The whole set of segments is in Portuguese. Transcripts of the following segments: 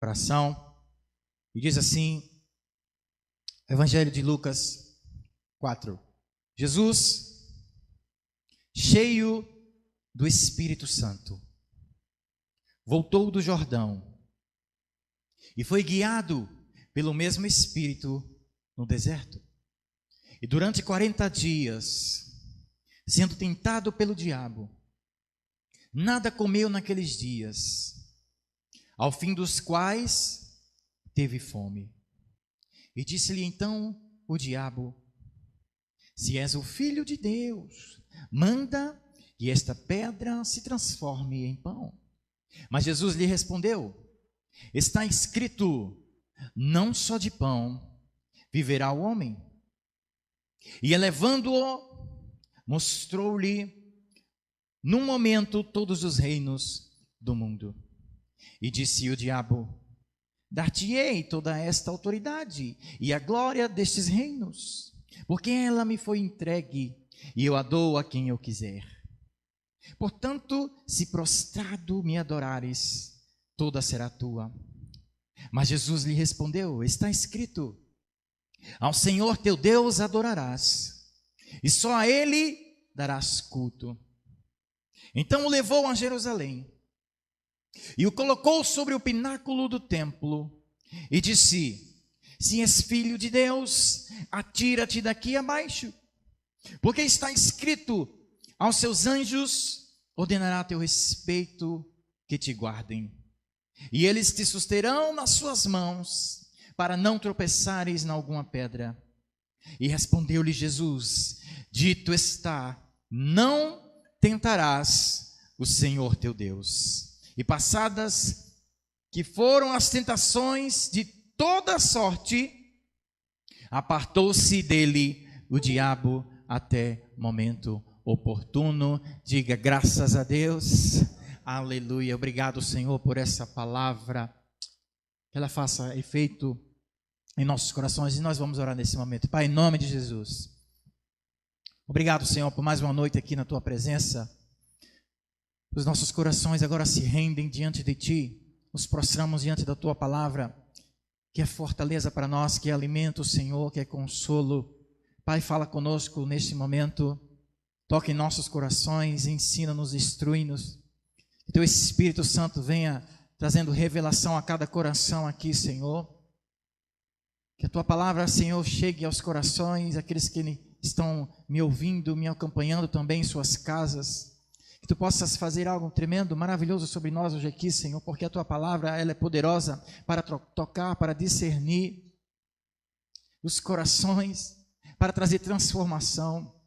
Oração. E diz assim, Evangelho de Lucas 4. Jesus, cheio do Espírito Santo, voltou do Jordão e foi guiado pelo mesmo Espírito no deserto. E durante 40 dias, sendo tentado pelo diabo, nada comeu naqueles dias, ao fim dos quais teve fome. E disse-lhe então o diabo: se és o Filho de Deus, manda que esta pedra se transforme em pão. Mas Jesus lhe respondeu: está escrito, não só de pão viverá o homem. E elevando-o, mostrou-lhe num momento todos os reinos do mundo. E disse o diabo: dar-te-ei toda esta autoridade e a glória destes reinos, porque ela me foi entregue e eu a dou a quem eu quiser. Portanto, se prostrado me adorares, toda será tua. Mas Jesus lhe respondeu: está escrito, ao Senhor teu Deus adorarás, e só a Ele darás culto. Então o levou a Jerusalém, e o colocou sobre o pináculo do templo, e disse: se és filho de Deus, atira-te daqui abaixo, porque está escrito, aos seus anjos ordenará a teu respeito que te guardem, e eles te susterão nas suas mãos, para não tropeçares em alguma pedra. E respondeu-lhe Jesus: dito está, não tentarás o Senhor teu Deus. E passadas que foram as tentações de toda sorte, apartou-se dele o diabo até momento oportuno. Diga graças a Deus. Aleluia. Obrigado, Senhor, por essa palavra. Que ela faça efeito em nossos corações. E nós vamos orar nesse momento. Pai, em nome de Jesus. Obrigado, Senhor, por mais uma noite aqui na Tua presença. Os nossos corações agora se rendem diante de Ti. Nos prostramos diante da Tua palavra, que é fortaleza para nós, que é alimento, Senhor, que é consolo. Pai, fala conosco neste momento. Toque em nossos corações, ensina-nos, instrui-nos. Que Teu Espírito Santo venha trazendo revelação a cada coração aqui, Senhor. Que a Tua palavra, Senhor, chegue aos corações, aqueles que estão me ouvindo, me acompanhando também em suas casas. Que Tu possas fazer algo tremendo, maravilhoso sobre nós hoje aqui, Senhor, porque a Tua palavra, ela é poderosa para tocar, para discernir os corações, para trazer transformação.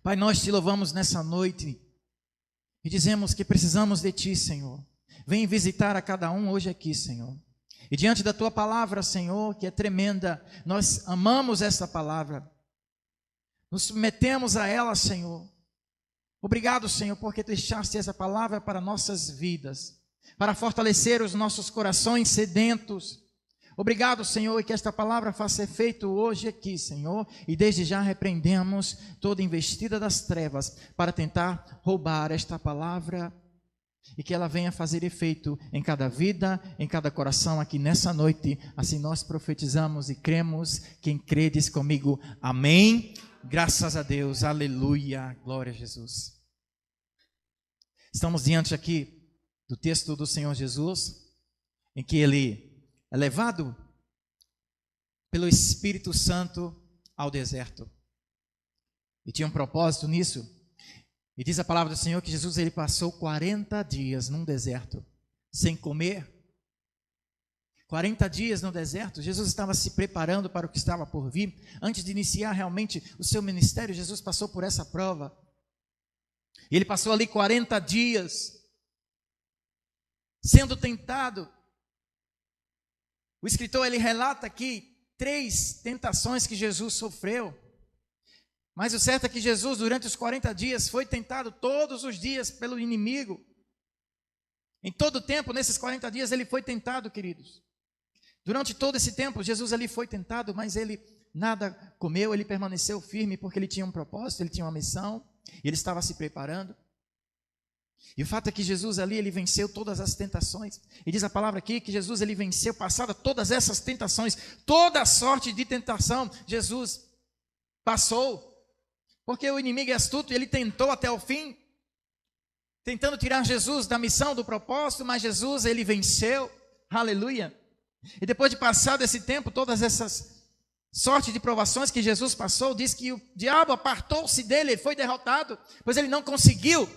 Pai, nós Te louvamos nessa noite e dizemos que precisamos de Ti, Senhor. Vem visitar a cada um hoje aqui, Senhor. E diante da Tua palavra, Senhor, que é tremenda, nós amamos essa palavra. Nos submetemos a ela, Senhor. Obrigado, Senhor, porque deixaste essa palavra para nossas vidas, para fortalecer os nossos corações sedentos. Obrigado, Senhor, e que esta palavra faça efeito hoje aqui, Senhor. E desde já repreendemos toda investida das trevas para tentar roubar esta palavra e que ela venha fazer efeito em cada vida, em cada coração aqui nessa noite. Assim nós profetizamos e cremos. Quem crê diz comigo, amém. Graças a Deus, aleluia, glória a Jesus. Estamos diante aqui do texto do Senhor Jesus, em que Ele é levado pelo Espírito Santo ao deserto. E tinha um propósito nisso. E diz a palavra do Senhor que Jesus ele passou 40 dias num deserto, sem comer. 40 dias no deserto, Jesus estava se preparando para o que estava por vir. Antes de iniciar realmente o seu ministério, Jesus passou por essa prova. E ele passou ali 40 dias, sendo tentado. O escritor ele relata aqui 3 tentações que Jesus sofreu. Mas o certo é que Jesus, durante os 40 dias, foi tentado todos os dias pelo inimigo. Em todo o tempo, nesses 40 dias, ele foi tentado, queridos. Durante todo esse tempo, Jesus ali foi tentado, mas ele nada comeu, ele permaneceu firme, porque ele tinha um propósito, ele tinha uma missão, e ele estava se preparando. E o fato é que Jesus ali, ele venceu todas as tentações. E diz a palavra aqui que Jesus, ele venceu, passada todas essas tentações, toda sorte de tentação, Jesus passou. Porque o inimigo é astuto e ele tentou até o fim, tentando tirar Jesus da missão, do propósito, mas Jesus, ele venceu. Aleluia. E depois de passar desse tempo, todas essas sorte de provações que Jesus passou, diz que o diabo apartou-se dele, ele foi derrotado, pois ele não conseguiu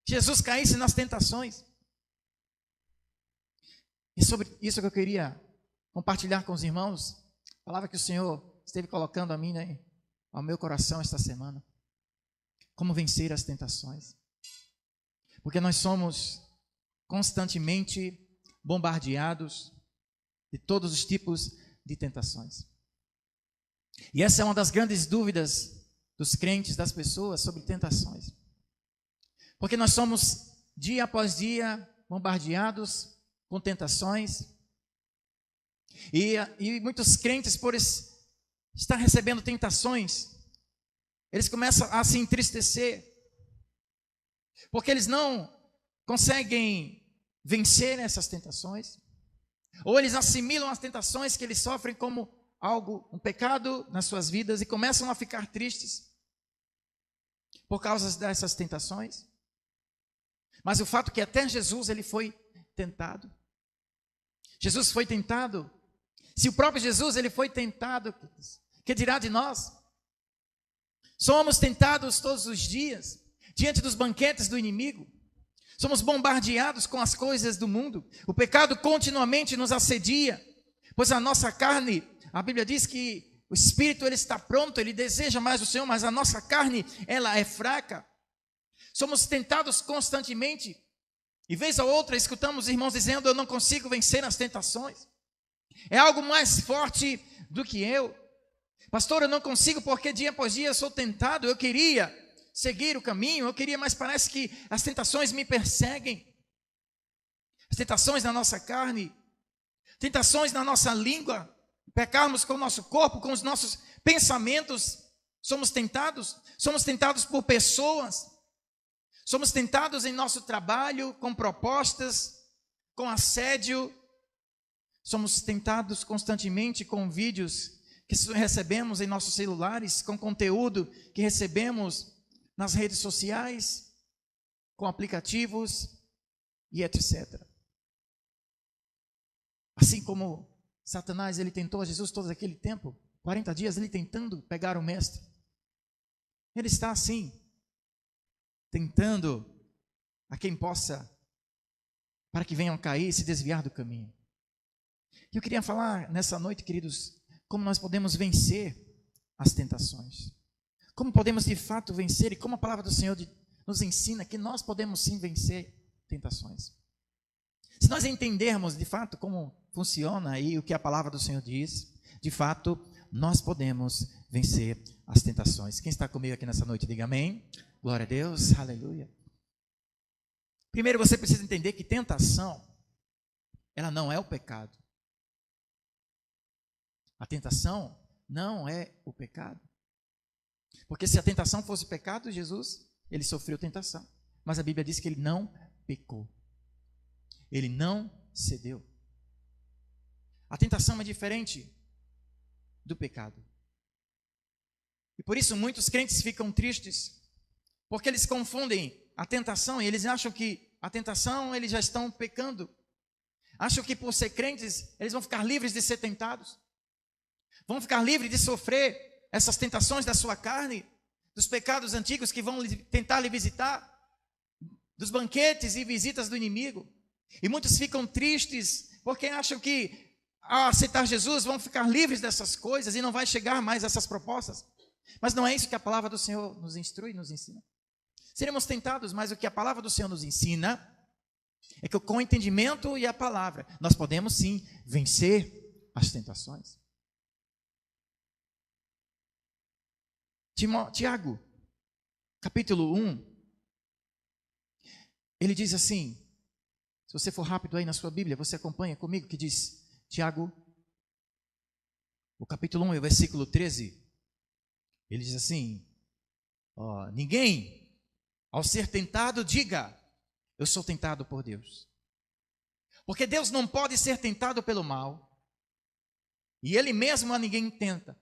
que Jesus caísse nas tentações. E sobre isso que eu queria compartilhar com os irmãos, a palavra que o Senhor esteve colocando a mim, né, ao meu coração esta semana. Como vencer as tentações. Porque nós somos constantemente bombardeados de todos os tipos de tentações. E essa é uma das grandes dúvidas dos crentes, das pessoas, sobre tentações. Porque nós somos, dia após dia, bombardeados com tentações. E muitos crentes, por estar recebendo tentações, eles começam a se entristecer. Porque eles não conseguem vencer essas tentações. Ou eles assimilam as tentações que eles sofrem como algo, um pecado nas suas vidas e começam a ficar tristes por causa dessas tentações. Mas o fato é que até Jesus, ele foi tentado. Jesus foi tentado. Se o próprio Jesus, ele foi tentado, que dirá de nós? Somos tentados todos os dias, diante dos banquetes do inimigo. Somos bombardeados com as coisas do mundo. O pecado continuamente nos assedia, pois a nossa carne, a Bíblia diz que o espírito, ele está pronto, ele deseja mais o Senhor, mas a nossa carne, ela é fraca. Somos tentados constantemente. E vez ou outra escutamos irmãos dizendo: eu não consigo vencer as tentações. É algo mais forte do que eu. Pastor, eu não consigo porque dia após dia eu sou tentado. Eu queria seguir o caminho, eu queria, mas parece que as tentações me perseguem. As tentações na nossa carne, tentações na nossa língua, pecarmos com o nosso corpo, com os nossos pensamentos. Somos tentados por pessoas. Somos tentados em nosso trabalho, com propostas, com assédio. Somos tentados constantemente com vídeos que recebemos em nossos celulares, com conteúdo que recebemos nas redes sociais, com aplicativos e etc. Assim como Satanás, ele tentou a Jesus todo aquele tempo, 40 dias ele tentando pegar o mestre. Ele está assim, tentando a quem possa, para que venham cair e se desviar do caminho. Eu queria falar nessa noite, queridos, como nós podemos vencer as tentações. Como podemos de fato vencer e como a palavra do Senhor nos ensina que nós podemos sim vencer tentações. Se nós entendermos de fato como funciona aí o que a palavra do Senhor diz, de fato nós podemos vencer as tentações. Quem está comigo aqui nessa noite, diga amém. Glória a Deus, aleluia. Primeiro você precisa entender que tentação, ela não é o pecado. A tentação não é o pecado. Porque se a tentação fosse pecado, Jesus, ele sofreu tentação. Mas a Bíblia diz que ele não pecou. Ele não cedeu. A tentação é diferente do pecado. E por isso muitos crentes ficam tristes, porque eles confundem a tentação e eles acham que a tentação, eles já estão pecando. Acham que por ser crentes, eles vão ficar livres de ser tentados. Vão ficar livres de sofrer essas tentações da sua carne, dos pecados antigos que vão tentar lhe visitar, dos banquetes e visitas do inimigo. E muitos ficam tristes porque acham que ao aceitar Jesus vão ficar livres dessas coisas e não vai chegar mais a essas propostas. Mas não é isso que a palavra do Senhor nos instrui e nos ensina. Seremos tentados, mas o que a palavra do Senhor nos ensina é que com o entendimento e a palavra nós podemos sim vencer as tentações. Tiago, capítulo 1, ele diz assim, se você for rápido aí na sua Bíblia, você acompanha comigo, que diz, Tiago, o capítulo 1, o versículo 13, ele diz assim, ninguém, ao ser tentado, diga, eu sou tentado por Deus. Porque Deus não pode ser tentado pelo mal, e Ele mesmo a ninguém tenta.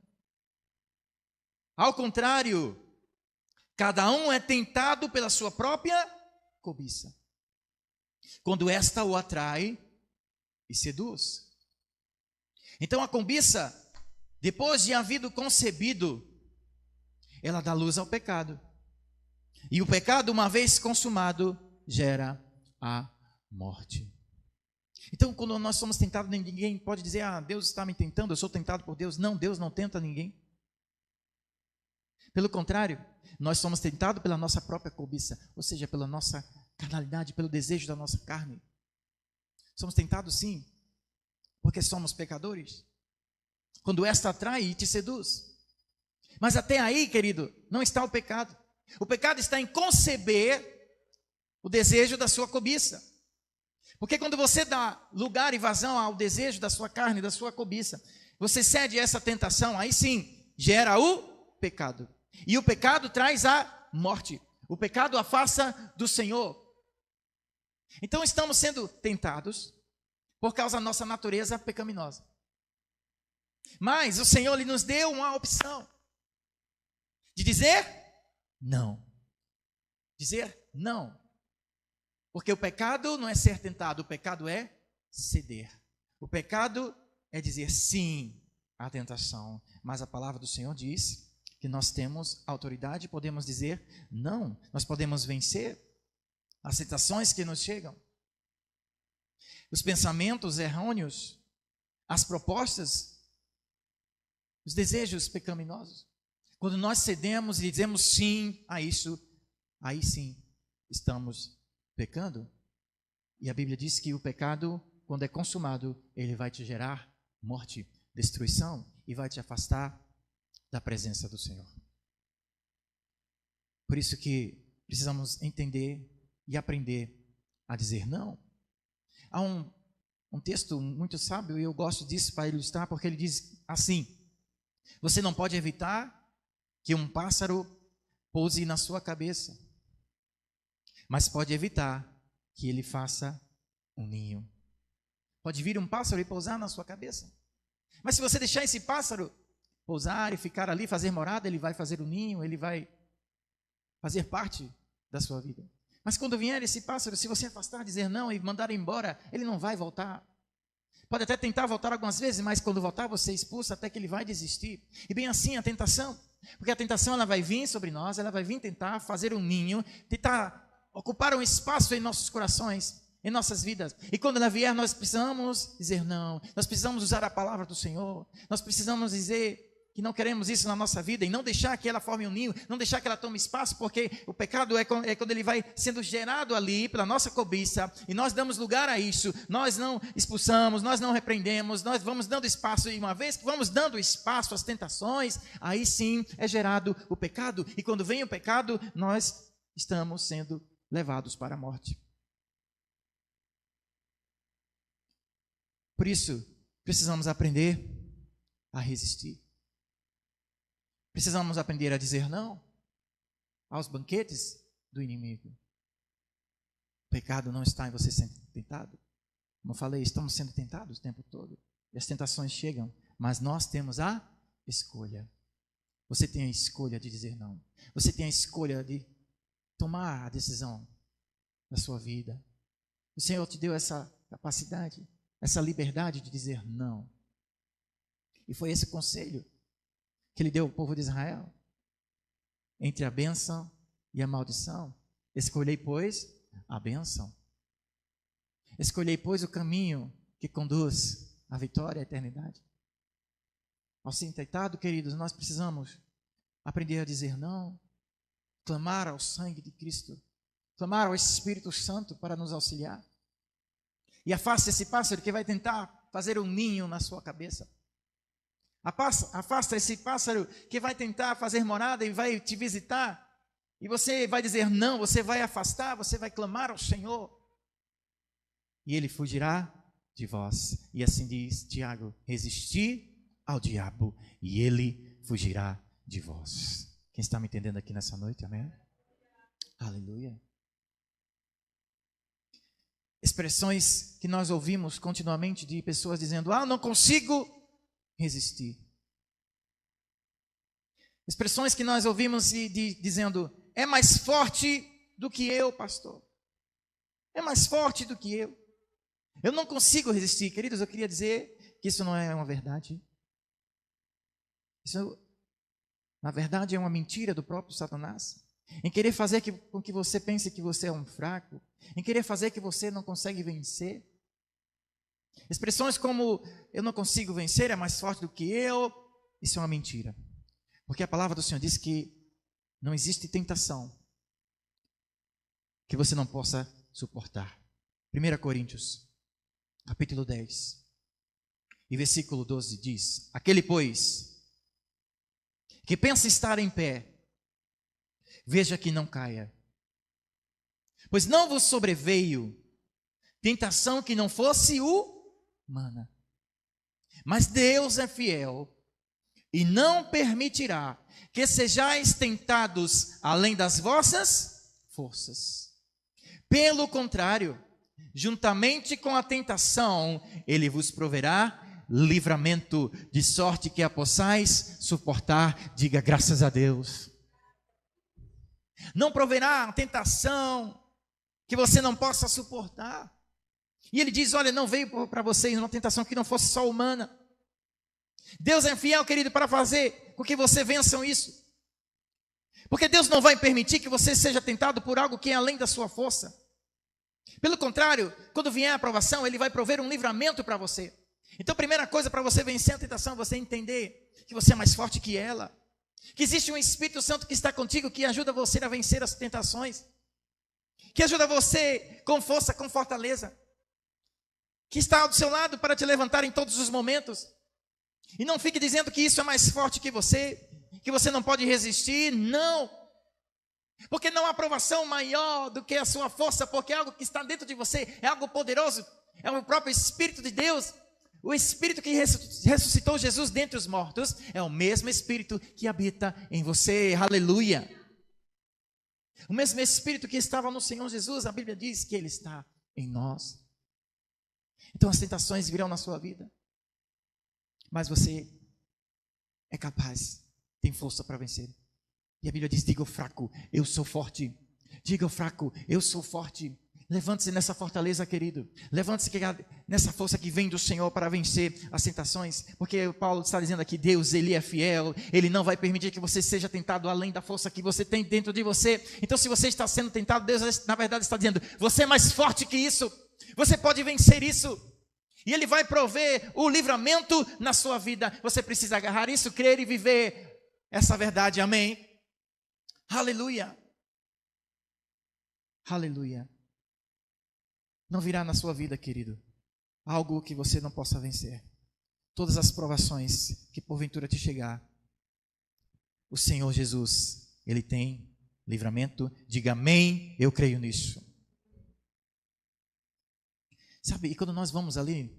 Ao contrário, cada um é tentado pela sua própria cobiça, quando esta o atrai e seduz. Então a cobiça, depois de havido concebido, ela dá luz ao pecado. E o pecado, uma vez consumado, gera a morte. Então, quando nós somos tentados, ninguém pode dizer, Deus está me tentando, eu sou tentado por Deus. Não, Deus não tenta ninguém. Pelo contrário, nós somos tentados pela nossa própria cobiça, ou seja, pela nossa carnalidade, pelo desejo da nossa carne. Somos tentados sim, porque somos pecadores. Quando esta atrai e te seduz. Mas até aí, querido, não está o pecado. O pecado está em conceber o desejo da sua cobiça. Porque quando você dá lugar e vazão ao desejo da sua carne, da sua cobiça, você cede a essa tentação, aí sim, gera o pecado. E o pecado traz a morte. O pecado afasta do Senhor. Então estamos sendo tentados por causa da nossa natureza pecaminosa. Mas o Senhor lhe nos deu uma opção de dizer não. Dizer não. Porque o pecado não é ser tentado, o pecado é ceder. O pecado é dizer sim à tentação. Mas a palavra do Senhor diz que nós temos autoridade, podemos dizer não. Nós podemos vencer as tentações que nos chegam. Os pensamentos errôneos, as propostas, os desejos pecaminosos. Quando nós cedemos e dizemos sim a isso, aí sim estamos pecando. E a Bíblia diz que o pecado, quando é consumado, ele vai te gerar morte, destruição e vai te afastar da presença do Senhor. Por isso que precisamos entender e aprender a dizer não. Há um texto muito sábio e eu gosto disso para ilustrar, porque ele diz assim: você não pode evitar que um pássaro pouse na sua cabeça, mas pode evitar que ele faça um ninho. Pode vir um pássaro e pousar na sua cabeça, mas se você deixar esse pássaro pousar e ficar ali, fazer morada, ele vai fazer um ninho, ele vai fazer parte da sua vida. Mas quando vier esse pássaro, se você afastar, dizer não e mandar embora, ele não vai voltar. Pode até tentar voltar algumas vezes, mas quando voltar você expulsa até que ele vai desistir. E bem assim a tentação, porque a tentação ela vai vir sobre nós, ela vai vir tentar fazer um ninho, tentar ocupar um espaço em nossos corações, em nossas vidas. E quando ela vier, nós precisamos dizer não, nós precisamos usar a palavra do Senhor, nós precisamos dizer que não queremos isso na nossa vida e não deixar que ela forme um ninho, não deixar que ela tome espaço, porque o pecado é quando ele vai sendo gerado ali pela nossa cobiça e nós damos lugar a isso, nós não expulsamos, nós não repreendemos, nós vamos dando espaço e uma vez que vamos dando espaço às tentações, aí sim é gerado o pecado e quando vem o pecado, nós estamos sendo levados para a morte. Por isso, precisamos aprender a resistir. Precisamos aprender a dizer não aos banquetes do inimigo. O pecado não está em você sendo tentado. Como eu falei, estamos sendo tentados o tempo todo. E as tentações chegam, mas nós temos a escolha. Você tem a escolha de dizer não. Você tem a escolha de tomar a decisão da sua vida. O Senhor te deu essa capacidade, essa liberdade de dizer não. E foi esse conselho que ele deu ao povo de Israel. Entre a bênção e a maldição, escolhei, pois, a bênção. Escolhei, pois, o caminho que conduz à vitória e à eternidade. Ao ser tentado, queridos, nós precisamos aprender a dizer não, clamar ao sangue de Cristo, clamar ao Espírito Santo para nos auxiliar. E afasta esse pássaro que vai tentar fazer um ninho na sua cabeça. Afasta esse pássaro que vai tentar fazer morada e vai te visitar. E você vai dizer não, você vai afastar, você vai clamar ao Senhor. E ele fugirá de vós. E assim diz Tiago: resisti ao diabo e ele fugirá de vós. Quem está me entendendo aqui nessa noite, amém? Aleluia. Expressões que nós ouvimos continuamente de pessoas dizendo: não consigo resistir. Expressões que nós ouvimos dizendo: é mais forte do que eu, pastor. É mais forte do que eu. Eu não consigo resistir. Queridos, eu queria dizer que isso não é uma verdade. Isso, na verdade, é uma mentira do próprio Satanás. Em querer fazer com que você pense que você é um fraco. Em querer fazer que você não consegue vencer. Expressões como: eu não consigo vencer, é mais forte do que eu. Isso é uma mentira. Porque a palavra do Senhor diz que não existe tentação que você não possa suportar. 1 Coríntios, capítulo 10, e versículo 12 diz: aquele, pois, que pensa estar em pé, veja que não caia. Pois não vos sobreveio tentação que não fosse humana. Mas Deus é fiel e não permitirá que sejais tentados além das vossas forças. Pelo contrário, juntamente com a tentação, Ele vos proverá livramento, de sorte que a possais suportar. Diga graças a Deus. Não proverá a tentação que você não possa suportar. E Ele diz: olha, não veio para vocês uma tentação que não fosse só humana. Deus é fiel, querido, para fazer com que você vençam isso. Porque Deus não vai permitir que você seja tentado por algo que é além da sua força. Pelo contrário, quando vier a provação, Ele vai prover um livramento para você. Então, a primeira coisa para você vencer a tentação é você entender que você é mais forte que ela. Que existe um Espírito Santo que está contigo, que ajuda você a vencer as tentações. Que ajuda você com força, com fortaleza. Que está ao seu lado para te levantar em todos os momentos. E não fique dizendo que isso é mais forte que você não pode resistir. Não. Porque não há provação maior do que a sua força, porque é algo que está dentro de você, é algo poderoso, é o próprio Espírito de Deus. O Espírito que ressuscitou Jesus dentre os mortos é o mesmo Espírito que habita em você. Aleluia. O mesmo Espírito que estava no Senhor Jesus, a Bíblia diz que Ele está em nós. Então as tentações virão na sua vida, mas você é capaz, tem força para vencer. E a Bíblia diz: diga o fraco, eu sou forte. Diga o fraco, eu sou forte. Levante-se nessa fortaleza, querido. Levante-se nessa força que vem do Senhor para vencer as tentações. Porque Paulo está dizendo aqui: Deus, Ele é fiel. Ele não vai permitir que você seja tentado além da força que você tem dentro de você. Então, se você está sendo tentado, Deus, na verdade, está dizendo: você é mais forte que isso. Você pode vencer isso. E Ele vai prover o livramento na sua vida. Você precisa agarrar isso, crer e viver essa verdade. Amém? Aleluia. Aleluia. Não virá na sua vida, querido, algo que você não possa vencer. Todas as provações que porventura te chegar, o Senhor Jesus, Ele tem livramento. Diga amém, eu creio nisso. Sabe, e quando nós vamos ali,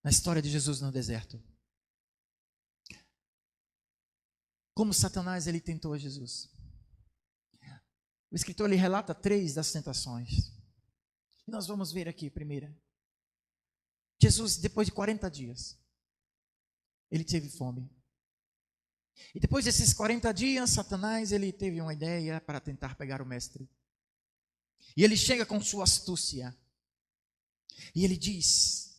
na história de Jesus no deserto, como Satanás ele tentou a Jesus. O escritor ele relata 3 das tentações. E nós vamos ver aqui a primeira. Jesus, depois de 40 dias, ele teve fome. E depois desses 40 dias, Satanás ele teve uma ideia para tentar pegar o mestre. E ele chega com sua astúcia. E ele diz: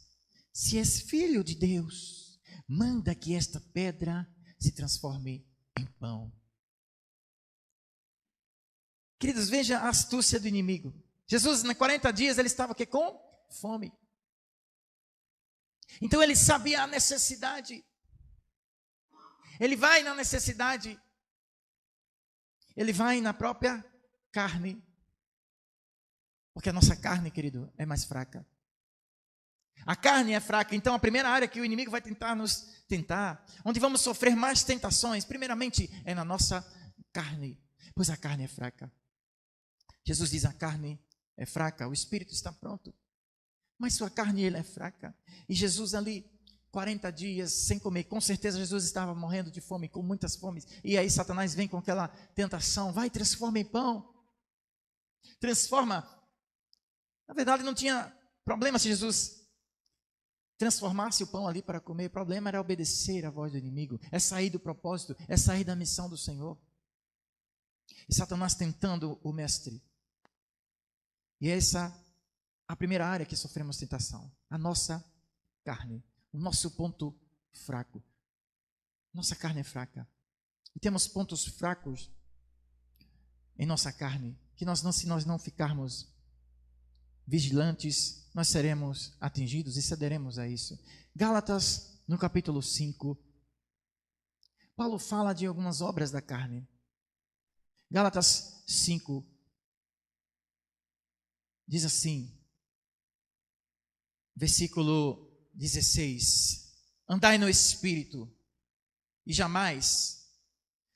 se és filho de Deus, manda que esta pedra se transforme em pão. Queridos, veja a astúcia do inimigo. Jesus, em 40 dias, ele estava aqui com fome. Então ele sabia a necessidade. Ele vai na necessidade. Ele vai na própria carne. Porque a nossa carne, querido, é mais fraca. A carne é fraca, então a primeira área que o inimigo vai tentar nos tentar, onde vamos sofrer mais tentações, primeiramente é na nossa carne, pois a carne é fraca. Jesus diz: a carne é fraca, o espírito está pronto, mas sua carne ela é fraca. E Jesus ali, 40 dias sem comer, com certeza Jesus estava morrendo de fome, com muitas fomes, e aí Satanás vem com aquela tentação: vai, transforma em pão, transforma Na verdade, não tinha problema se Jesus transformasse o pão ali para comer. O problema era obedecer à voz do inimigo, é sair do propósito, é sair da missão do Senhor. E Satanás tentando o mestre. E essa a primeira área que sofremos tentação, a nossa carne, o nosso ponto fraco. Nossa carne é fraca. E temos pontos fracos em nossa carne, que se nós não ficarmos vigilantes, nós seremos atingidos e cederemos a isso. Gálatas, no capítulo 5, Paulo fala de algumas obras da carne. Gálatas 5 diz assim, versículo 16: andai no Espírito, e jamais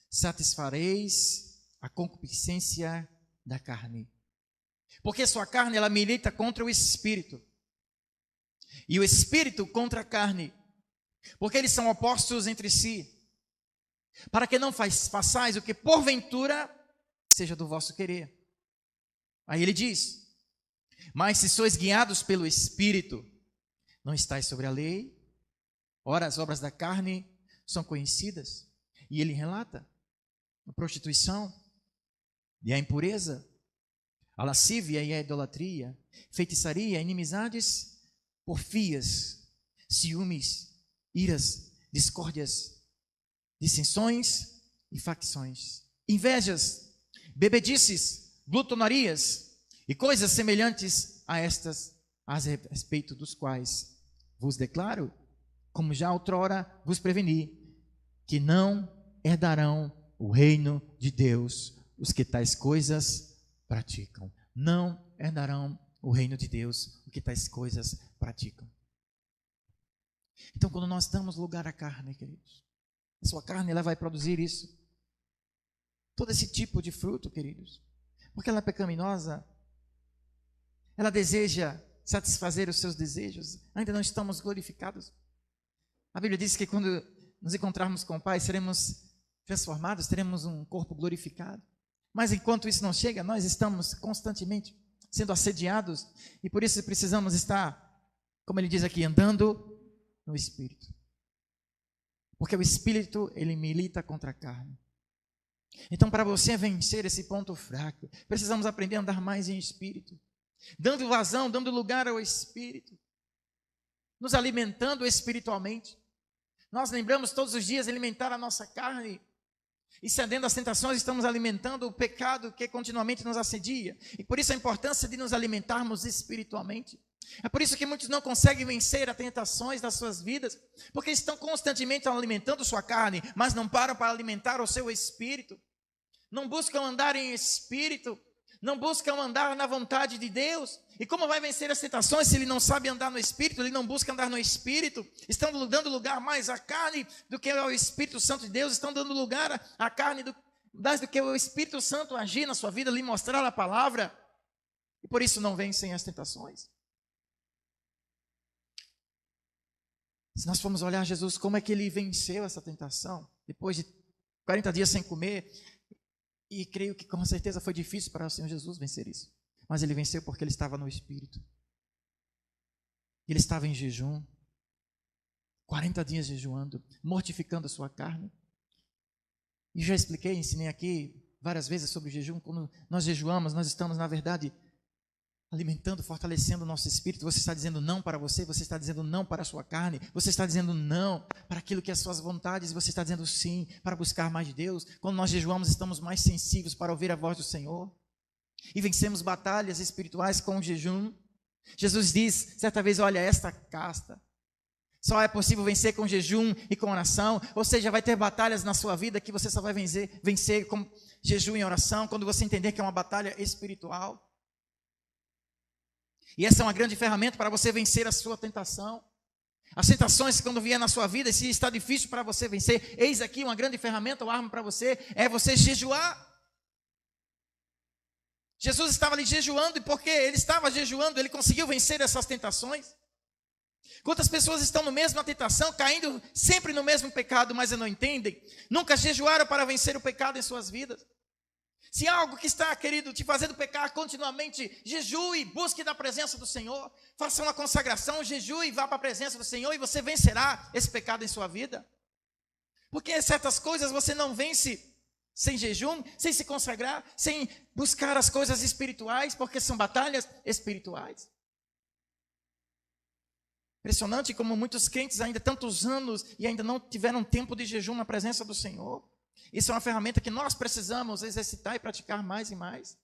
satisfareis a concupiscência da carne. Porque sua carne, ela milita contra o Espírito, e o Espírito contra a carne, porque eles são opostos entre si, para que não façais o que porventura seja do vosso querer. Aí ele diz, mas se sois guiados pelo Espírito, não estáis sobre a lei. Ora, as obras da carne são conhecidas. E ele relata a prostituição e a impureza, a lascívia e a idolatria, feitiçaria, inimizades, porfias, ciúmes, iras, discórdias, dissensões e facções, invejas, bebedices, glutonarias e coisas semelhantes a estas, a respeito dos quais vos declaro, como já outrora vos preveni, que não herdarão o reino de Deus os que tais coisas praticam. Não herdarão o reino de Deus os que tais coisas praticam. Então, quando nós damos lugar à carne, queridos, a sua carne, ela vai produzir isso. Todo esse tipo de fruto, queridos. Porque ela é pecaminosa. Ela deseja satisfazer os seus desejos. Ainda não estamos glorificados. A Bíblia diz que quando nos encontrarmos com o Pai, seremos transformados, teremos um corpo glorificado. Mas enquanto isso não chega, nós estamos constantemente sendo assediados. E por isso precisamos estar, como ele diz aqui, andando no Espírito. Porque o Espírito, ele milita contra a carne. Então, para você vencer esse ponto fraco, precisamos aprender a andar mais em Espírito. Dando vazão, dando lugar ao Espírito. Nos alimentando espiritualmente. Nós lembramos todos os dias alimentar a nossa carne. E cedendo às tentações, estamos alimentando o pecado que continuamente nos assedia. E por isso a importância de nos alimentarmos espiritualmente. É por isso que muitos não conseguem vencer as tentações das suas vidas, porque estão constantemente alimentando sua carne, mas não param para alimentar o seu espírito. Não buscam andar em espírito, não buscam andar na vontade de Deus. E como vai vencer as tentações se ele não sabe andar no espírito, ele não busca andar no espírito? Estão dando lugar mais à carne do que ao Espírito Santo de Deus, estão dando lugar à carne mais do que o Espírito Santo agir na sua vida, lhe mostrar a palavra. E por isso não vencem as tentações. Se nós formos olhar Jesus, como é que ele venceu essa tentação? Depois de 40 dias sem comer, e creio que com certeza foi difícil para o Senhor Jesus vencer isso. Mas ele venceu porque ele estava no Espírito. Ele estava em jejum, 40 dias jejuando, mortificando a sua carne. E já expliquei, ensinei aqui várias vezes sobre o jejum. Quando nós jejuamos, nós estamos, na verdade, alimentando, fortalecendo o nosso espírito. Você está dizendo não para você está dizendo não para a sua carne, você está dizendo não para aquilo que é as suas vontades, você está dizendo sim para buscar mais de Deus. Quando nós jejuamos, estamos mais sensíveis para ouvir a voz do Senhor. E vencemos batalhas espirituais com o jejum. Jesus diz, certa vez, olha, esta casta só é possível vencer com jejum e com oração. Ou seja, vai ter batalhas na sua vida que você só vai vencer com jejum e oração, quando você entender que é uma batalha espiritual. E essa é uma grande ferramenta para você vencer a sua tentação. As tentações, quando vier na sua vida, se está difícil para você vencer, eis aqui uma grande ferramenta, uma arma para você, é você jejuar. Jesus estava ali jejuando, e porque ele estava jejuando, ele conseguiu vencer essas tentações. Quantas pessoas estão no mesma tentação, caindo sempre no mesmo pecado, mas não entendem? Nunca jejuaram para vencer o pecado em suas vidas. Se há algo que está, querido, te fazendo pecar continuamente, jejue, busque da presença do Senhor, faça uma consagração, jejue, vá para a presença do Senhor e você vencerá esse pecado em sua vida. Porque certas coisas você não vence sem jejum, sem se consagrar, sem buscar as coisas espirituais, porque são batalhas espirituais. Impressionante como muitos crentes ainda tantos anos e ainda não tiveram tempo de jejum na presença do Senhor. Isso é uma ferramenta que nós precisamos exercitar e praticar mais e mais.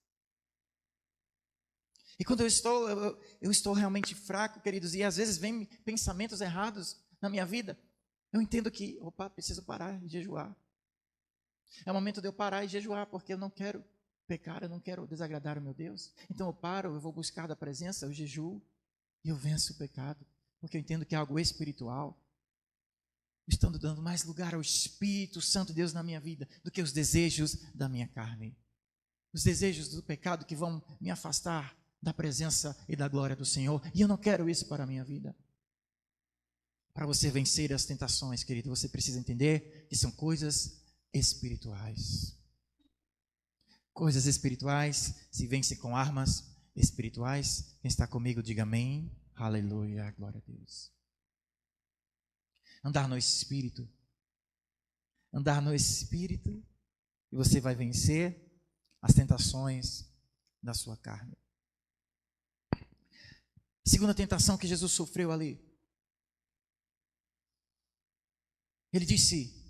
E quando eu estou realmente fraco, queridos, e às vezes vem pensamentos errados na minha vida, eu entendo que, preciso parar e jejuar. É o momento de eu parar e jejuar, porque eu não quero pecar, eu não quero desagradar o meu Deus. Então eu paro, eu vou buscar da presença, eu jejuo e eu venço o pecado. Porque eu entendo que é algo espiritual. Estando dando mais lugar ao Espírito Santo de Deus na minha vida do que os desejos da minha carne. Os desejos do pecado que vão me afastar da presença e da glória do Senhor. E eu não quero isso para a minha vida. Para você vencer as tentações, querido, você precisa entender que são coisas espirituais. Coisas espirituais se vencem com armas espirituais. Quem está comigo, diga amém. Aleluia, glória a Deus. Andar no Espírito. Andar no Espírito e você vai vencer as tentações da sua carne. Segunda tentação que Jesus sofreu ali. Ele disse: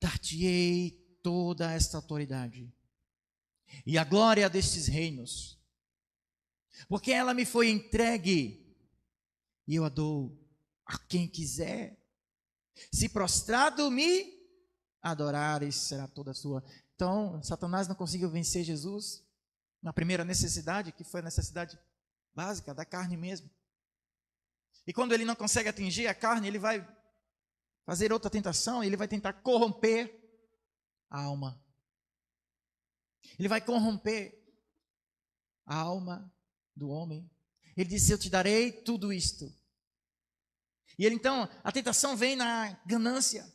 dar-te-ei toda esta autoridade e a glória destes reinos, porque ela me foi entregue e eu a dou a quem quiser. Se prostrado me adorares, será toda sua. Então, Satanás não conseguiu vencer Jesus na primeira necessidade, que foi a necessidade básica da carne mesmo. E quando ele não consegue atingir a carne, ele vai fazer outra tentação, ele vai tentar corromper a alma. Ele vai corromper a alma do homem. Ele disse: eu te darei tudo isto. E ele então, a tentação vem na ganância.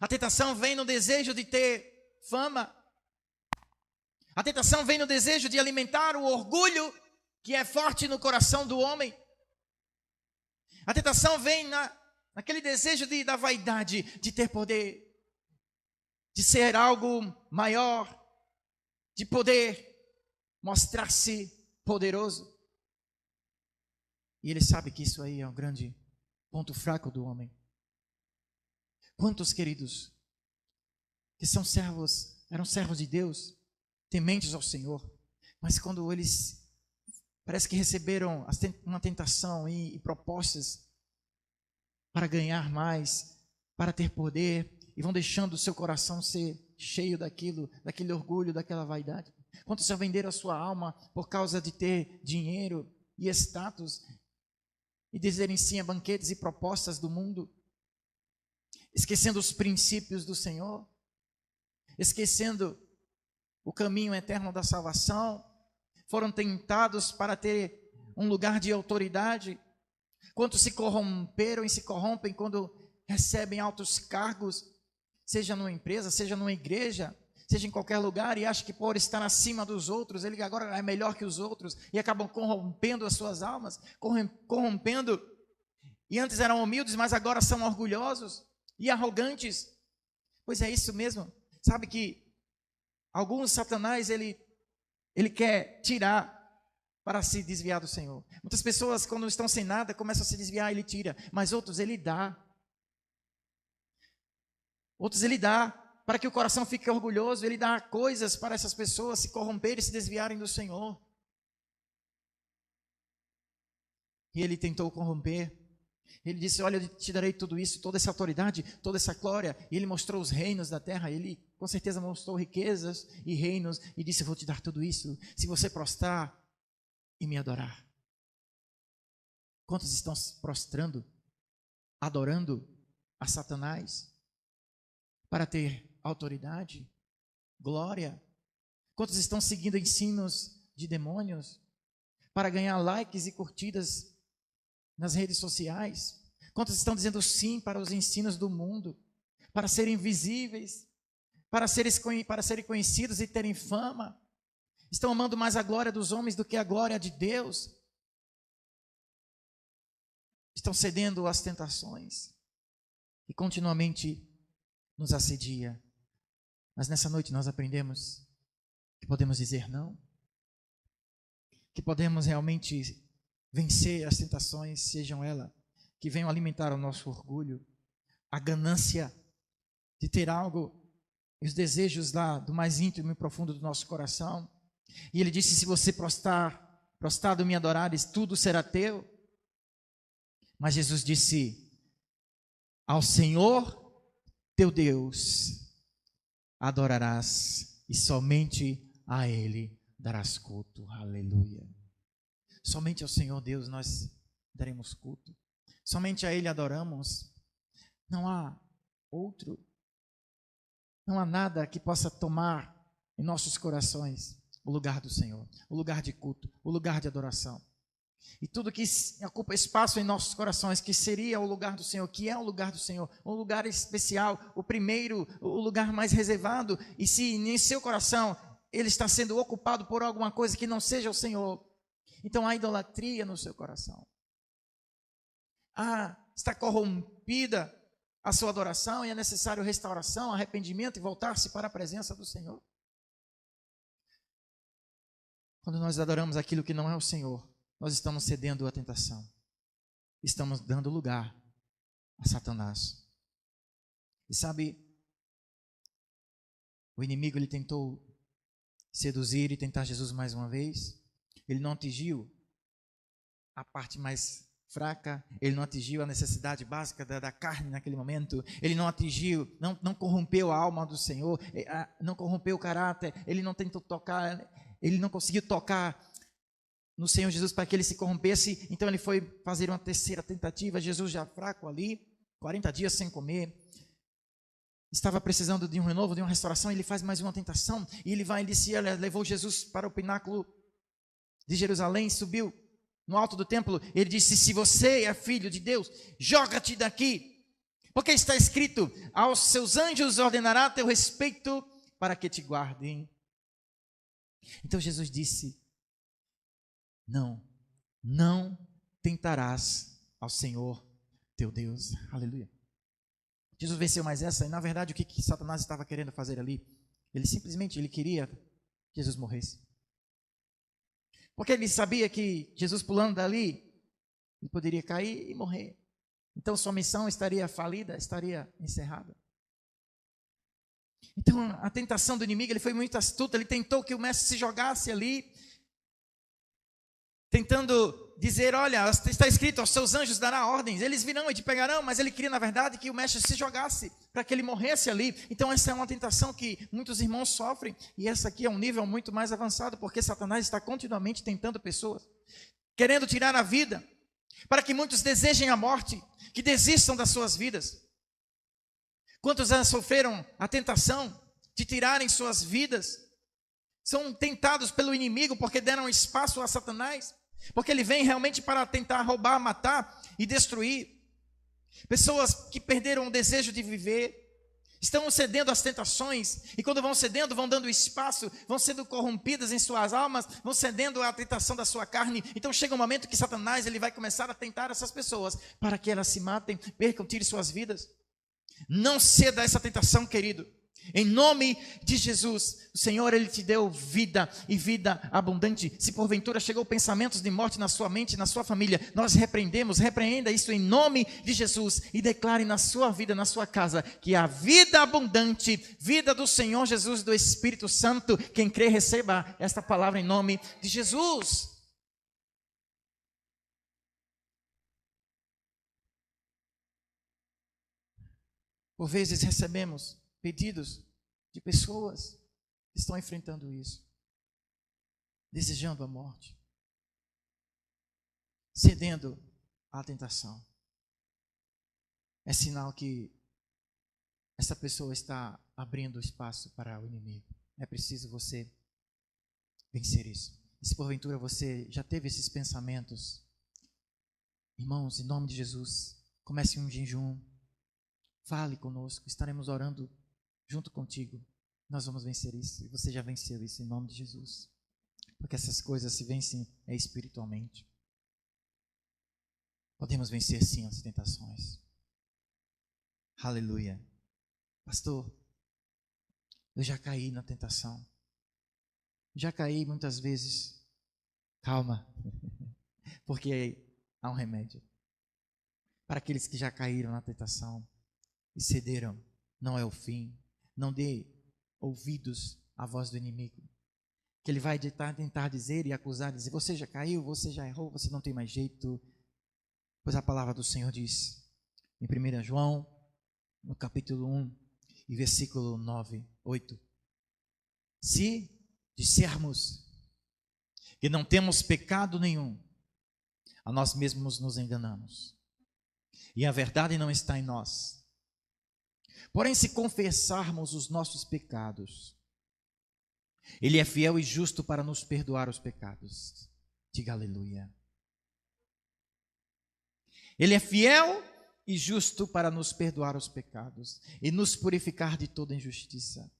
A tentação vem no desejo de ter fama. A tentação vem no desejo de alimentar o orgulho que é forte no coração do homem. A tentação vem naquele desejo da vaidade, de ter poder, de ser algo maior, de poder mostrar-se poderoso. E ele sabe que isso aí é um grande ponto fraco do homem. Quantos, queridos, que eram servos de Deus, tementes ao Senhor, mas quando eles parece que receberam uma tentação e propostas para ganhar mais, para ter poder, e vão deixando o seu coração ser cheio daquele orgulho, daquela vaidade. Quantos já venderam a sua alma por causa de ter dinheiro e status, e dizerem sim a banquetes e propostas do mundo, esquecendo os princípios do Senhor, esquecendo o caminho eterno da salvação, foram tentados para ter um lugar de autoridade. Quantos se corromperam e se corrompem quando recebem altos cargos, seja numa empresa, seja numa igreja, seja em qualquer lugar, e acham que por estar acima dos outros, ele agora é melhor que os outros, e acabam corrompendo as suas almas, corrompendo, e antes eram humildes, mas agora são orgulhosos e arrogantes. Pois é isso mesmo. Sabe que alguns Satanás, ele quer tirar para se desviar do Senhor. Muitas pessoas, quando estão sem nada, começam a se desviar, ele tira, mas outros ele dá. Outros ele dá para que o coração fique orgulhoso, ele dá coisas para essas pessoas se corromperem e se desviarem do Senhor. E ele tentou corromper. Ele disse: olha, eu te darei tudo isso, toda essa autoridade, toda essa glória. E ele mostrou os reinos da terra. Ele com certeza mostrou riquezas e reinos e disse: eu vou te dar tudo isso se você prostrar e me adorar. Quantos estão se prostrando, adorando a Satanás para ter autoridade, glória? Quantos estão seguindo ensinos de demônios para ganhar likes e curtidas nas redes sociais? Quantos estão dizendo sim para os ensinos do mundo, para serem visíveis, para serem conhecidos e terem fama. Estão amando mais a glória dos homens do que a glória de Deus. Estão cedendo às tentações e continuamente nos assedia. Mas nessa noite nós aprendemos que podemos dizer não, que podemos realmente vencer as tentações, sejam elas que venham alimentar o nosso orgulho, a ganância de ter algo e os desejos lá do mais íntimo e profundo do nosso coração. E ele disse: se você prostrado me adorares, tudo será teu. Mas Jesus disse: ao Senhor teu Deus adorarás e somente a Ele darás culto. Aleluia. Somente ao Senhor Deus nós daremos culto. Somente a Ele adoramos. Não há outro. Não há nada que possa tomar em nossos corações o lugar do Senhor, o lugar de culto, o lugar de adoração. E tudo que ocupa espaço em nossos corações, que seria o lugar do Senhor, que é o lugar do Senhor, um lugar especial, o primeiro, o lugar mais reservado, e se em seu coração ele está sendo ocupado por alguma coisa que não seja o Senhor, então há idolatria no seu coração. Está corrompida a sua adoração e é necessário restauração, arrependimento e voltar-se para a presença do Senhor. Quando nós adoramos aquilo que não é o Senhor, nós estamos cedendo à tentação. Estamos dando lugar a Satanás. E sabe, o inimigo ele tentou seduzir e tentar Jesus mais uma vez. Ele não atingiu a parte mais fraca, ele não atingiu a necessidade básica da carne naquele momento, ele não atingiu, não corrompeu a alma do Senhor, não corrompeu o caráter, ele não tentou tocar, ele não conseguiu tocar no Senhor Jesus para que ele se corrompesse. Então ele foi fazer uma terceira tentativa. Jesus já fraco ali, 40 dias sem comer, estava precisando de um renovo, de uma restauração. Ele faz mais uma tentação e ele disse, levou Jesus para o pináculo de Jerusalém, subiu no alto do templo. Ele disse: se você é filho de Deus, joga-te daqui, porque está escrito: aos seus anjos ordenará teu respeito para que te guardem. Então Jesus disse: não tentarás ao Senhor teu Deus. Aleluia. Jesus venceu mais essa, e na verdade o que Satanás estava querendo fazer ali? Ele queria que Jesus morresse. Porque ele sabia que Jesus pulando dali, ele poderia cair e morrer. Então sua missão estaria falida, estaria encerrada. Então a tentação do inimigo, ele foi muito astuto, ele tentou que o mestre se jogasse ali, tentando dizer: olha, está escrito, aos seus anjos dará ordens, eles virão e te pegarão. Mas ele queria na verdade que o mestre se jogasse, para que ele morresse ali. Então essa é uma tentação que muitos irmãos sofrem, e essa aqui é um nível muito mais avançado, porque Satanás está continuamente tentando pessoas, querendo tirar a vida, para que muitos desejem a morte, que desistam das suas vidas. Quantos já sofreram a tentação de tirarem suas vidas? São tentados pelo inimigo porque deram espaço a Satanás, porque ele vem realmente para tentar roubar, matar e destruir. Pessoas que perderam o desejo de viver, estão cedendo às tentações, e quando vão cedendo, vão dando espaço, vão sendo corrompidas em suas almas, vão cedendo à tentação da sua carne. Então chega um momento que Satanás ele vai começar a tentar essas pessoas, para que elas se matem, percam, tirem suas vidas. Não ceda a essa tentação, querido. Em nome de Jesus, o Senhor, Ele te deu vida e vida abundante. Se porventura chegou pensamentos de morte na sua mente, na sua família, nós repreenda isso em nome de Jesus e declare na sua vida, na sua casa, que a vida abundante, vida do Senhor Jesus, do Espírito Santo, quem crê receba esta palavra em nome de Jesus. Por vezes recebemos pedidos de pessoas que estão enfrentando isso, desejando a morte, cedendo à tentação. É sinal que essa pessoa está abrindo espaço para o inimigo. É preciso você vencer isso. E se porventura você já teve esses pensamentos, irmãos, em nome de Jesus, comece um jejum, fale conosco, estaremos orando junto contigo. Nós vamos vencer isso. E você já venceu isso em nome de Jesus. Porque essas coisas se vencem espiritualmente. Podemos vencer sim as tentações. Aleluia. Pastor, eu já caí na tentação. Já caí muitas vezes. Calma. Porque há um remédio. Para aqueles que já caíram na tentação e cederam, não é o fim. Não dê ouvidos à voz do inimigo. Que ele vai tentar dizer e acusar, dizer, você já caiu, você já errou, você não tem mais jeito. Pois a palavra do Senhor diz, em 1 João, no capítulo 1, e versículo 9, 8. Se dissermos que não temos pecado nenhum, a nós mesmos nos enganamos. E a verdade não está em nós. Porém, se confessarmos os nossos pecados, Ele é fiel e justo para nos perdoar os pecados. Diga aleluia. Ele é fiel e justo para nos perdoar os pecados e nos purificar de toda injustiça.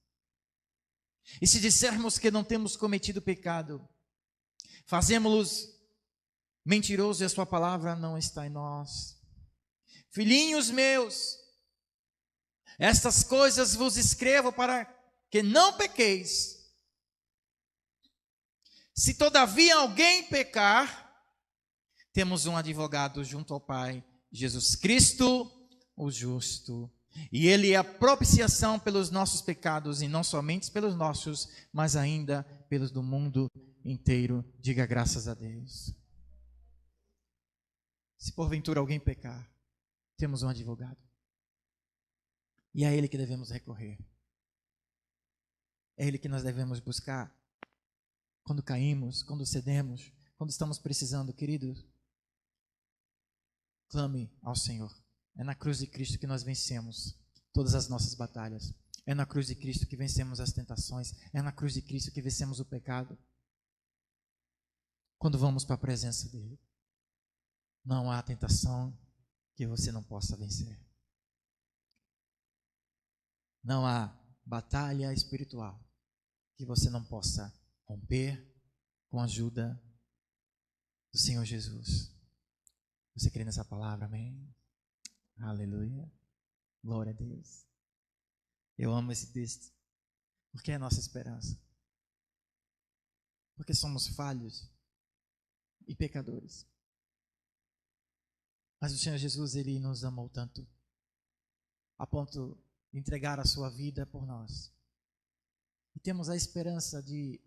E se dissermos que não temos cometido pecado, fazemos-los mentirosos e a sua palavra não está em nós. Filhinhos meus, estas coisas vos escrevo para que não pequeis. Se todavia alguém pecar, temos um advogado junto ao Pai, Jesus Cristo, o justo. E Ele é a propiciação pelos nossos pecados, e não somente pelos nossos, mas ainda pelos do mundo inteiro. Diga graças a Deus. Se porventura alguém pecar, temos um advogado. E é a Ele que devemos recorrer. É Ele que nós devemos buscar. Quando caímos, quando cedemos, quando estamos precisando, queridos, clame ao Senhor. É na cruz de Cristo que nós vencemos todas as nossas batalhas. É na cruz de Cristo que vencemos as tentações. É na cruz de Cristo que vencemos o pecado. Quando vamos para a presença dEle, não há tentação que você não possa vencer. Não há batalha espiritual que você não possa romper com a ajuda do Senhor Jesus. Você crê nessa palavra? Amém? Aleluia. Glória a Deus. Eu amo esse texto, porque é a nossa esperança. Porque somos falhos e pecadores. Mas o Senhor Jesus, Ele nos amou tanto, a ponto de entregar a sua vida por nós. E temos a esperança de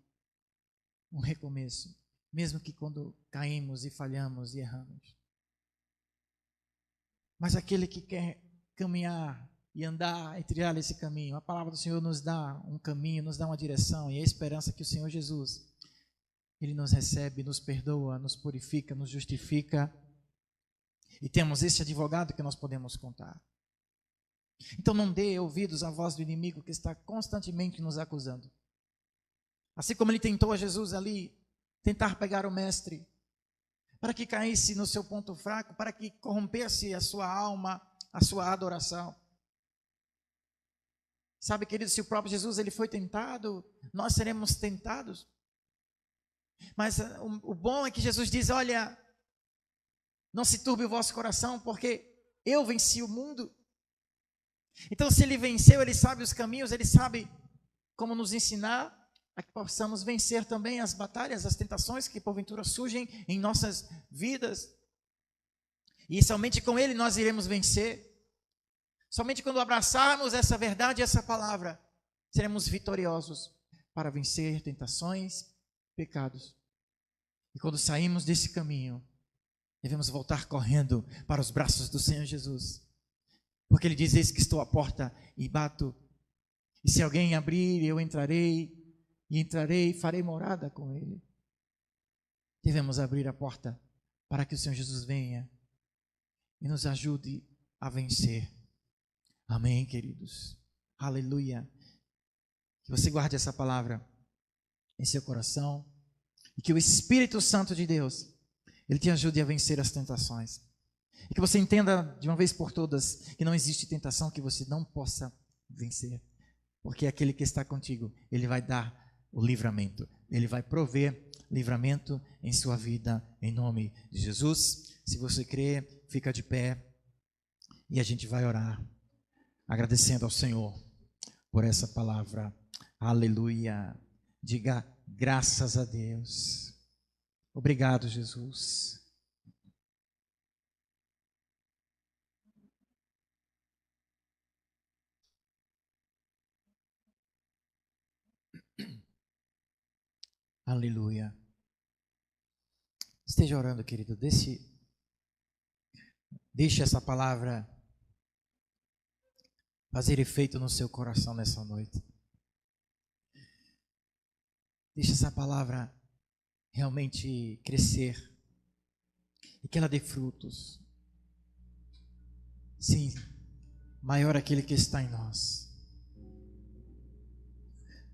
um recomeço, mesmo que quando caímos e falhamos e erramos. Mas aquele que quer caminhar e andar e trilhar esse caminho, a palavra do Senhor nos dá um caminho, nos dá uma direção, e a esperança que o Senhor Jesus, Ele nos recebe, nos perdoa, nos purifica, nos justifica, e temos esse advogado que nós podemos contar. Então não dê ouvidos à voz do inimigo que está constantemente nos acusando. Assim como ele tentou a Jesus ali, tentar pegar o mestre, para que caísse no seu ponto fraco, para que corrompesse a sua alma, a sua adoração. Sabe, querido, se o próprio Jesus ele foi tentado, nós seremos tentados. Mas o bom é que Jesus diz, olha, não se turbe o vosso coração, porque eu venci o mundo. Então, se ele venceu, ele sabe os caminhos, ele sabe como nos ensinar a que possamos vencer também as batalhas, as tentações que porventura surgem em nossas vidas. E somente com Ele nós iremos vencer. Somente quando abraçarmos essa verdade, essa palavra, seremos vitoriosos para vencer tentações, pecados. E quando saímos desse caminho, devemos voltar correndo para os braços do Senhor Jesus. Porque Ele diz, eis que estou à porta e bato. E se alguém abrir, eu entrarei e farei morada com Ele. Devemos abrir a porta para que o Senhor Jesus venha e nos ajude a vencer. Amém, queridos? Aleluia. Que você guarde essa palavra em seu coração e que o Espírito Santo de Deus, Ele te ajude a vencer as tentações. E que você entenda de uma vez por todas que não existe tentação que você não possa vencer. porque aquele que está contigo, Ele vai dar o livramento. Ele vai prover livramento em sua vida, em nome de Jesus. Se você crê, fica de pé e a gente vai orar, agradecendo ao Senhor por essa palavra. Aleluia. Diga graças a Deus. Obrigado, Jesus. Aleluia. Esteja orando, querido. Deixe essa palavra fazer efeito no seu coração nessa noite. Deixe essa palavra realmente crescer e que ela dê frutos. Sim, maior aquele que está em nós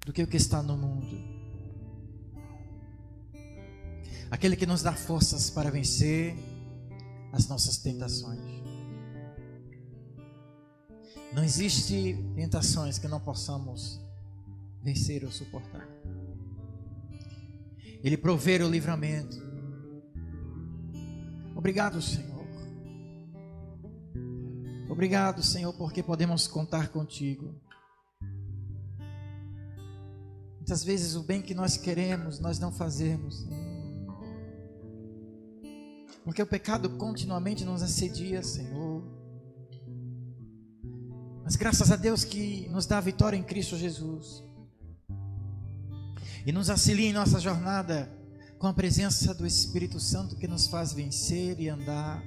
do que o que está no mundo. Aquele que nos dá forças para vencer as nossas tentações. Não existe tentações que não possamos vencer ou suportar. Ele provê o livramento. Obrigado, Senhor. Obrigado, Senhor, porque podemos contar contigo. Muitas vezes o bem que nós queremos, nós não fazemos, Senhor. Porque o pecado continuamente nos assedia, Senhor. Mas graças a Deus que nos dá a vitória em Cristo Jesus. E nos auxilia em nossa jornada com a presença do Espírito Santo que nos faz vencer e andar.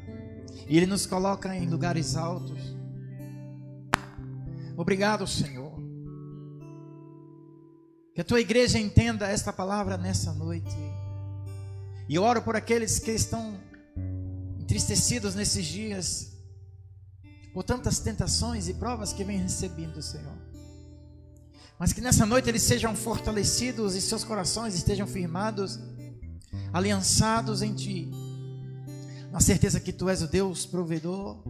E Ele nos coloca em lugares altos. Obrigado, Senhor. Que a Tua igreja entenda esta palavra nessa noite. E eu oro por aqueles que estão entristecidos nesses dias, por tantas tentações e provas que vem recebendo, Senhor. Mas que nessa noite eles sejam fortalecidos e seus corações estejam firmados, aliançados em Ti, na certeza que Tu és o Deus provedor.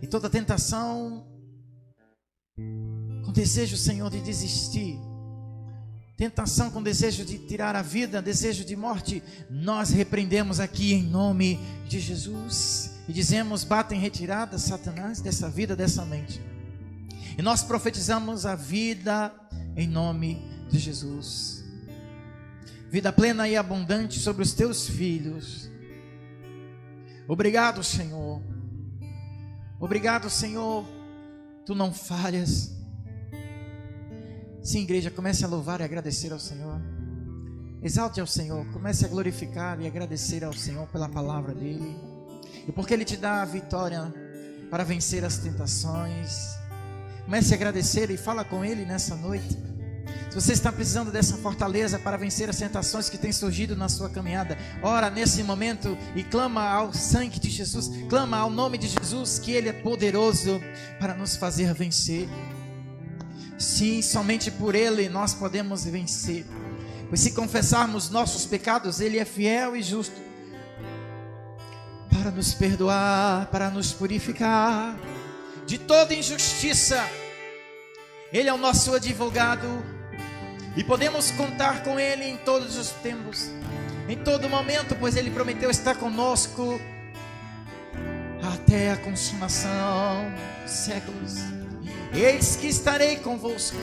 E toda tentação, com desejo, Senhor, de desistir, tentação com desejo de tirar a vida, desejo de morte, nós repreendemos aqui em nome de Jesus e dizemos: bata em retirada, Satanás, dessa vida, dessa mente. E nós profetizamos a vida em nome de Jesus. Vida plena e abundante sobre os Teus filhos. Obrigado, Senhor. Obrigado, Senhor. Tu não falhas. Sim, igreja, comece a louvar e agradecer ao Senhor. Exalte ao Senhor, comece a glorificar e agradecer ao Senhor pela palavra dEle. E porque Ele te dá a vitória para vencer as tentações. Comece a agradecer e fala com Ele nessa noite. Se você está precisando dessa fortaleza para vencer as tentações que têm surgido na sua caminhada, ora nesse momento e clama ao sangue de Jesus, clama ao nome de Jesus, que Ele é poderoso para nos fazer vencer. Sim, somente por Ele nós podemos vencer. Pois se confessarmos nossos pecados, Ele é fiel e justo para nos perdoar, para nos purificar de toda injustiça. Ele é o nosso advogado e podemos contar com Ele em todos os tempos, em todo momento, pois Ele prometeu estar conosco até a consumação dos séculos. Eis que estarei convosco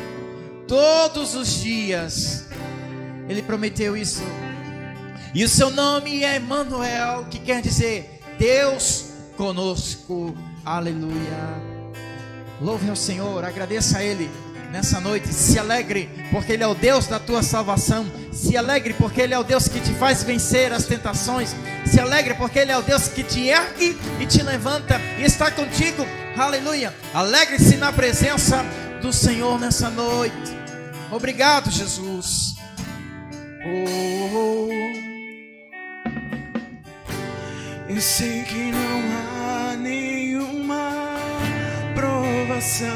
todos os dias. Ele prometeu isso. E o seu nome é Emanuel, que quer dizer Deus conosco. Aleluia. Louve ao Senhor, agradeça a Ele nessa noite. Se alegre porque Ele é o Deus da tua salvação. Se alegre porque Ele é o Deus que te faz vencer as tentações. Se alegre porque Ele é o Deus que te ergue e te levanta e está contigo. Aleluia. Alegre-se na presença do Senhor nessa noite. Obrigado, Jesus. Eu sei que não há nenhuma provação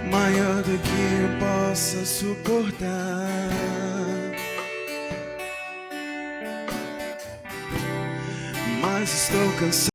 maior do que eu possa suportar. Mas estou cansado.